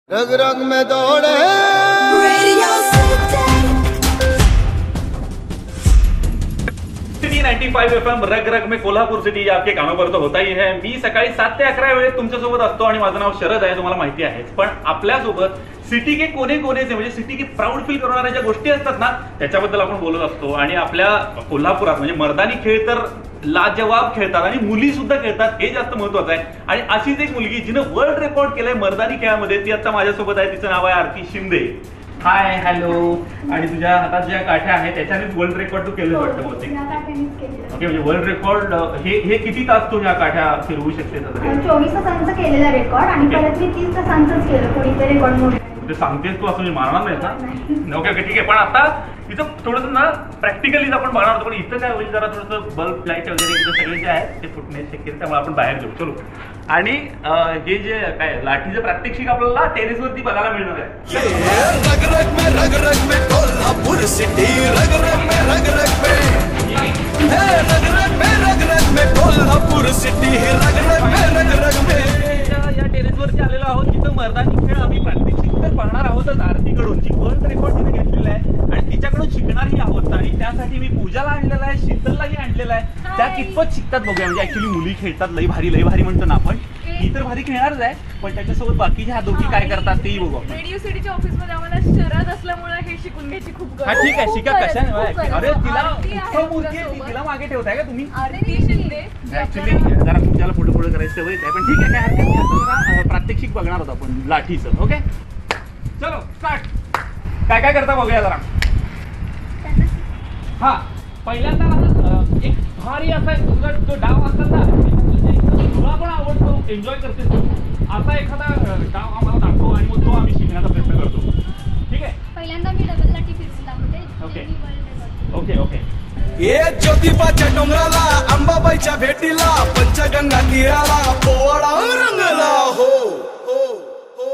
रग रग में दौड़े सिटी 95 FM रग रग में कोल्हापूर सिटी आपके कानों पर तो होता ही है। मी सकाळी 7 ते 11 वेळेत तुमच्यासोबत असतो आणि माझं नाव शरद आहे, तुम्हाला माहिती आहे। पण आपल्यासोबत सिटी के कोने कोनेचे म्हणजे सिटी के प्राऊड फील करणाऱ्या ज्या गोष्टी असतात ना त्याच्याबद्दल आपण बोलत असतो। आणि आपल्या कोल्हापुरात म्हणजे मर्दानी खेळ तर लाजवाब खेळतात आणि मुली सुद्धा खेळतात, हे जास्त महत्त्वाचं आहे। आणि अशीच एक मुलगी जिने वर्ल्ड रेकॉर्ड केलंय मर्दानी खेळामध्ये, ती आता माझ्यासोबत आहे। तिचं नाव आहे आरती शिंदे। Hi hello. आणि तुझ्या हातात ज्या काठ्या आहेत त्याच्यानेच वर्ल्ड रेकॉर्ड तू केलं वाटतं बहुतेक। ओके, म्हणजे वर्ल्ड रेकॉर्ड हे किती तास तू ह्या काठ्या फिरवू शकते? 24 तासांचा केलेला रेकॉर्ड आणि परत मी 30 तासांचाच केलं, कोणी ते रेकॉर्ड मोडलं ते सांगतेस तू असं मी मारणार नाही ना। ओके ओके ठीक आहे। पण आता इथं थोडंसं ना प्रॅक्टिकली आपण बघणार होतो, पण इथं काय होईल जरा थोडंसं बल्ब लाईट वगैरे इथं सगळे जे आहेत ते फुटण्याची शक्यता, त्यामुळे आपण बाहेर जाऊ चलो। आणि हे जे काय लाठीचं प्रात्यक्षिक आपल्याला टेरेसवरती बघायला मिळणार आहे। रग रग में कोल्हापुर सिटी रग रग में रग रग में कोल्हापुर सिटी रग रग में या टेरेसवरती आलेलो आहोत, जिथं मर्दानी खेळ आम्ही प्रात्यक्षिक तर पाहणार आहोतच आरतीकडून, जी वर्ल्ड रेकॉर्ड तिने घेतलेला आहे आणि तिच्याकडून शिकणारही आहोत। आणि त्यासाठी मी पूजाला आणलेला आहे, शीतललाही आणलेला आहे। त्या कितपत शिकतात बघूया। म्हणजे ऍक्च्युली मुली खेळतात लई भारी म्हणतो ना आपण, ही तर भारी खेळणारच आहे, पण त्याच्यासोबत बाकीच्या ह्या दोघी काय करतात तेही बघू। रेडिओ सिटीच्या ऑफिसमध्ये आम्हाला शरद असल्यामुळे हे शिकून घ्यायची खूप गरज आहे। ठीक आहे, शिका कशाने? अरे तिला उत्सव मूर्ती आहे, तिला मागे ठेवताय का तुम्ही? आरती शिंदे ऍक्च्युली जरा तुमच्याला पुढे करायचं सवय आहे, पण ठीक आहे, काय हरकत नाही। आता जरा प्रात्यक्षिक बघणार होतो आपण लाठीचं। ओके चलो स्टार्ट। काय करता बघूया जरा। हा, पहिल्यांदा एक भारी असा जो डाव असतात ना, तुला पण आवडतो, एन्जॉय करतेस तू, असा एखादा डाव आम्हाला दाखव आणि मग तो आम्ही शिकण्याचा प्रयत्न करतो। ठीक आहे, पहिल्यांदा मी डबल लाठी फिरवून दाखवते। Okay okay okay. ये ज्योतिबाच्या डोंगराला अंबाबाईच्या भेटीला पंचगंगा तीराला पोवाडा रंगला हो हो हो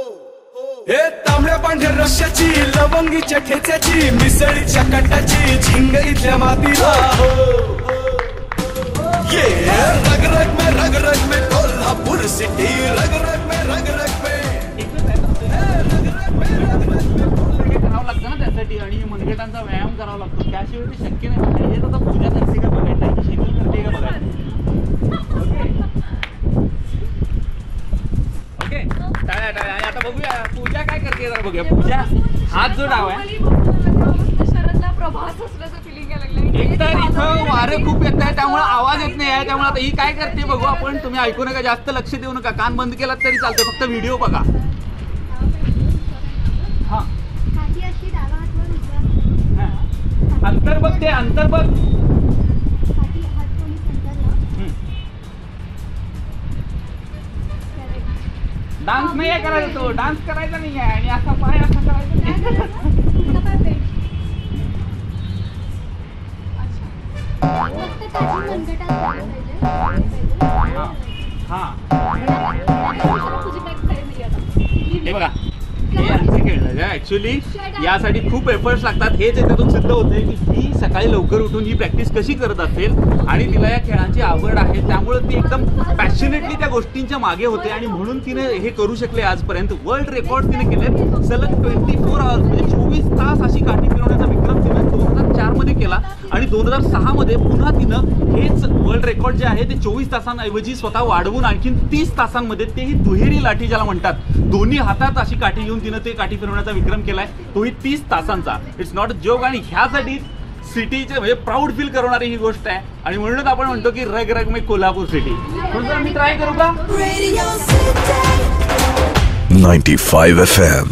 हो। हे तांबड्या पांढऱ्या रश्याची लवंगीच्या ठेच्याची मिसळीच्या कटाची झिंग इथल्या मातीला हो ये रग रग में कोल्हापुर सिटी रग रग में करावं लागतं ना त्यासाठी, आणि मनगटांचा व्यायाम करावा लागतो, त्याशिवाय ते शक्य नाही। हे आता पूजा करते का बघायचं, शीतल करते का बघायचं। ओके टाळ्या टाळ्या। आणि आता बघूया पूजा काय करते जरा बघूया। पूजा हात जो डाव आहे, शरदला प्रभास असल्याचं फिलिंग यायला लागलं। एकतर इथं वारे खूप येत आहे त्यामुळे आवाज येत नाही आहे, त्यामुळे आता ही काय करते बघू आपण। तुम्ही ऐकू नका, जास्त लक्ष देऊ नका, कान बंद केलात तरी चालते, फक्त व्हिडिओ बघा। हा, हाती अशी डावा हातवर उजवा, अंतर बघ, ते अंतर बघ। हाती हात कोणी सेंटरला, डान्स नाही आहे करायचा, तो डान्स करायचा नाही आहे, आणि असा पाय असा करायचा नाही। फक्त त्याची मनगटात पाहिजे। हा, तुझी बॅग काय नाही आता। हे बघा, हे यांचं खेळणं आहे ऍक्च्युली, यासाठी खूप एफर्ट्स लागतात। हेच याच्यातून सिद्ध होते की ही सकाळी लवकर उठून ही प्रॅक्टिस कशी करत असेल आणि तिला या खेळांची आवड आहे, त्यामुळे ती एकदम पॅशनेटली त्या गोष्टींच्या मागे होते आणि म्हणून तिने हे करू शकले आजपर्यंत। वर्ल्ड रेकॉर्ड तिने केले सलग 24 आवर्स, म्हणजे 24 तास अशी काठी फिरवण्याचा विक्रम तिने 2004 मध्ये केला आणि 2006 मध्ये पुन्हा तिनं हेच वर्ल्ड रेकॉर्ड जे आहे ते 24 तासांऐवजी स्वतः वाढवून आणखीन 30 तासांमध्ये, तेही दुहेरी लाठी ज्याला म्हणतात, दोन्ही हातात अशी काठी घेऊन तिनं ते काठी फिरवण्याचा विक्रम केलाय, तोही 30 तासांचा। It's not a joke. आणि ह्यासाठी सिटीचे म्हणजे प्राऊड फील करणारी ही गोष्ट आहे, आणि म्हणूनच आपण म्हणतो की रग रग में कोल्हापूर सिटी। थोडंसं मी ट्राय करू का? 95 FM